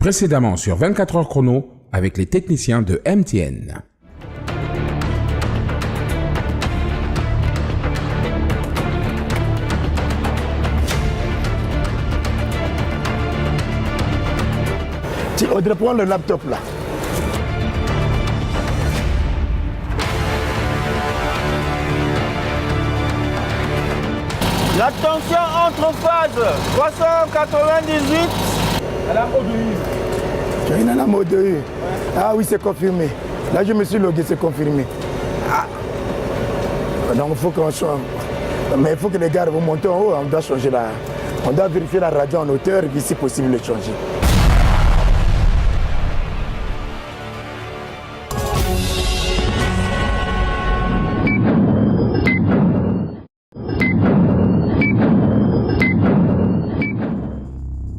Précédemment sur 24 heures chrono avec les techniciens de MTN. Audrey, prends le laptop là. La tension entre phase 398. À la mode U. Il y a la mode U. Ah oui, c'est confirmé. Là, je me suis logué, c'est confirmé. Ah. Donc, il faut qu'on change. Mais il faut que les gars vont monter en haut. On doit changer la. On doit vérifier la radio en hauteur et puis, si possible, le changer.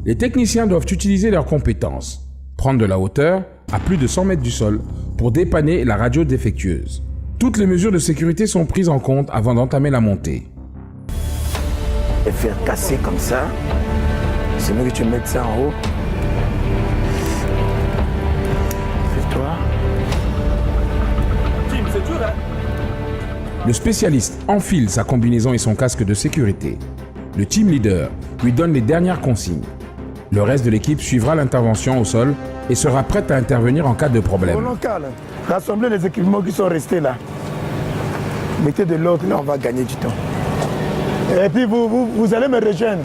Les techniciens doivent utiliser leurs compétences, prendre de la hauteur à plus de 100 mètres du sol pour dépanner la radio défectueuse. Toutes les mesures de sécurité sont prises en compte avant d'entamer la montée. Et faire casser comme ça, c'est mieux que tu mettes ça en haut. Fais-toi. Tim, c'est dur, hein? Le spécialiste enfile sa combinaison et son casque de sécurité. Le team leader lui donne les dernières consignes. Le reste de l'équipe suivra l'intervention au sol et sera prête à intervenir en cas de problème. Local, rassemblez les équipements qui sont restés là. Mettez de l'autre, là on va gagner du temps. Et puis vous allez me rejoindre.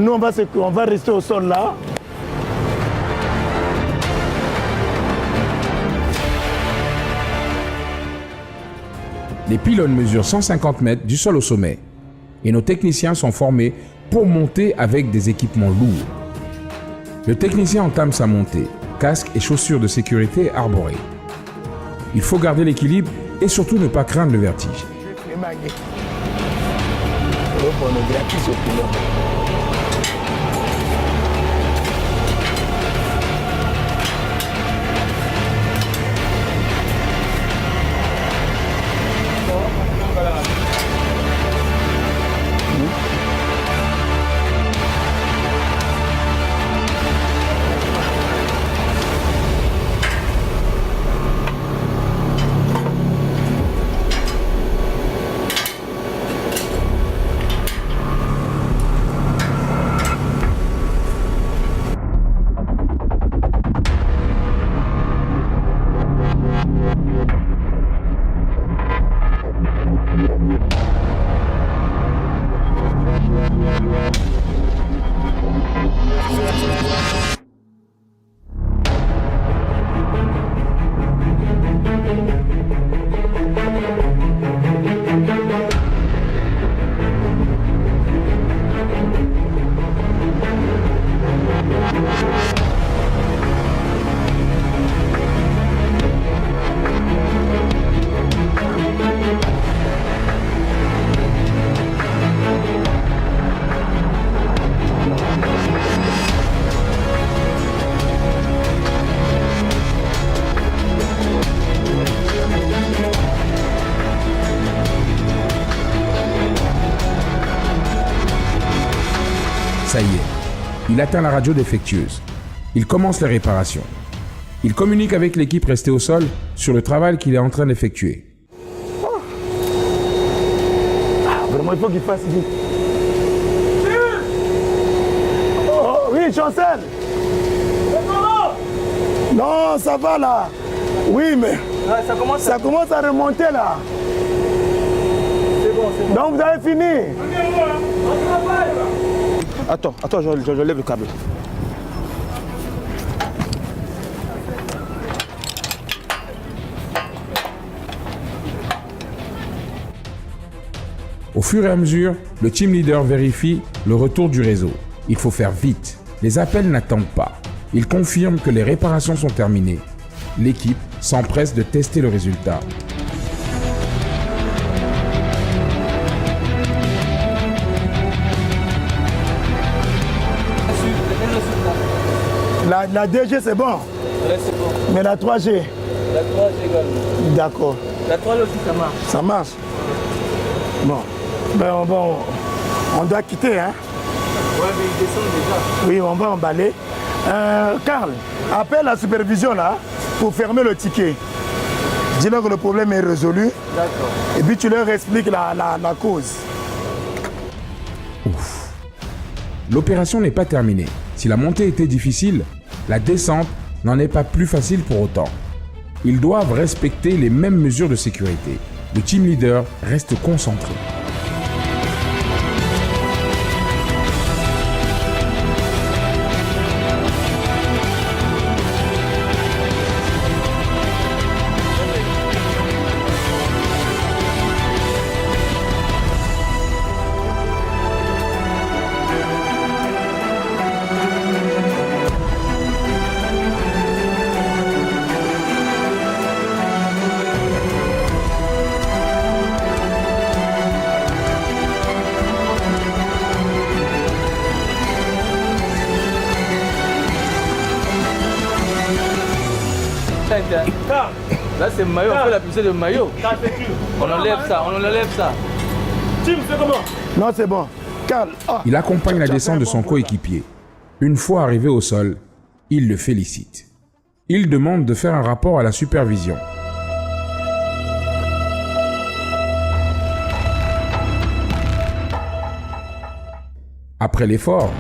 Nous on va rester au sol là. Les pylônes mesurent 150 mètres du sol au sommet. Et nos techniciens sont formés pour monter avec des équipements lourds. Le technicien entame sa montée, casque et chaussures de sécurité arborées. Il faut garder l'équilibre et surtout ne pas craindre le vertige. Ça y est, il atteint la radio défectueuse. Il commence les réparations. Il communique avec l'équipe restée au sol sur le travail qu'il est en train d'effectuer. Vraiment, il faut qu'il fasse vite. Oh, oui, Chancel. Non, ça va là. Oui, mais ça commence à remonter là. C'est bon, c'est bon. Donc vous avez fini. Attends, je lève le câble. Au fur et à mesure, le team leader vérifie le retour du réseau. Il faut faire vite. Les appels n'attendent pas. Il confirme que les réparations sont terminées. L'équipe s'empresse de tester le résultat. La 2G c'est bon. Ouais, c'est bon. Mais la 3G. La 3G également. D'accord. La 3G aussi ça marche. Ça marche. Bon. Ben on doit quitter, hein. Ouais, mais ils descendent déjà. Oui, on va emballer. Karl, appelle la supervision là pour fermer le ticket. Dis-leur que le problème est résolu. D'accord. Et puis tu leur expliques la cause. Ouf. L'opération n'est pas terminée. Si la montée était difficile, la descente n'en est pas plus facile pour autant. Ils doivent respecter les mêmes mesures de sécurité. Le team leader reste concentré. Là c'est maillot, on fait la poussée de maillot. On enlève ça. Tim, c'est comment? Non, c'est bon. Karl. Il accompagne la descente de son coéquipier. Une fois arrivé au sol, il le félicite. Il demande de faire un rapport à la supervision. Après l'effort,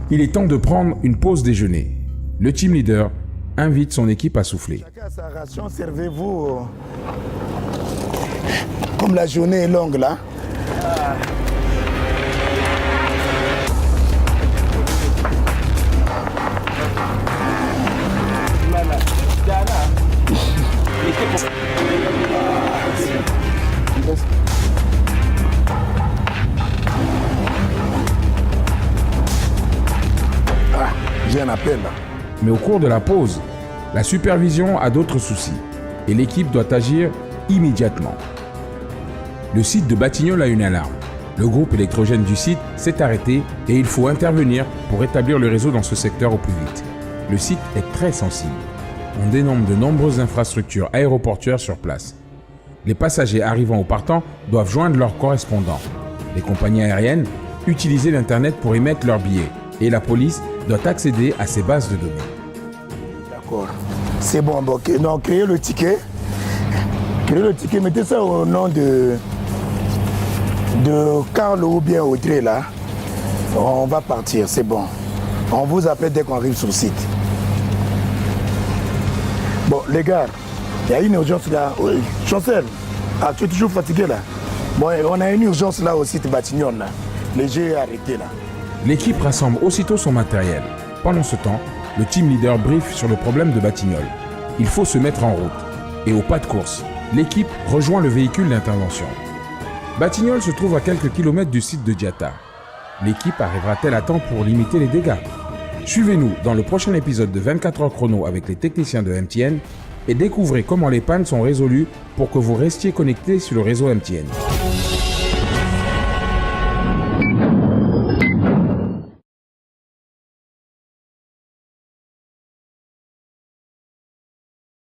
il est temps de prendre une pause déjeuner. Le team leader invite son équipe à souffler. Chacun a sa ration, servez-vous. Comme la journée est longue là. J'ai un appel là. Mais au cours de la pause, la supervision a d'autres soucis et l'équipe doit agir immédiatement. Le site de Batignolles a une alarme. Le groupe électrogène du site s'est arrêté et il faut intervenir pour rétablir le réseau dans ce secteur au plus vite. Le site est très sensible. On dénombre de nombreuses infrastructures aéroportuaires sur place. Les passagers arrivant ou partant doivent joindre leurs correspondants. Les compagnies aériennes utilisent l'Internet pour émettre leurs billets et la police doit accéder à ces bases de données. D'accord. C'est bon, donc créez le ticket. Créez le ticket, mettez ça au nom de Karl ou bien Audrey là. On va partir, c'est bon. On vous appelle dès qu'on arrive sur le site. Bon, les gars, il y a une urgence là. Oui, Chancel, tu es toujours fatigué là. Bon, on a une urgence là au site Batignolles là. Les jeux est arrêté là. L'équipe rassemble aussitôt son matériel. Pendant ce temps, le team leader briefe sur le problème de Batignolles. Il faut se mettre en route. Et au pas de course, l'équipe rejoint le véhicule d'intervention. Batignolles se trouve à quelques kilomètres du site de Diata. L'équipe arrivera-t-elle à temps pour limiter les dégâts? Suivez-nous dans le prochain épisode de 24 heures chrono avec les techniciens de MTN et découvrez comment les pannes sont résolues pour que vous restiez connectés sur le réseau MTN.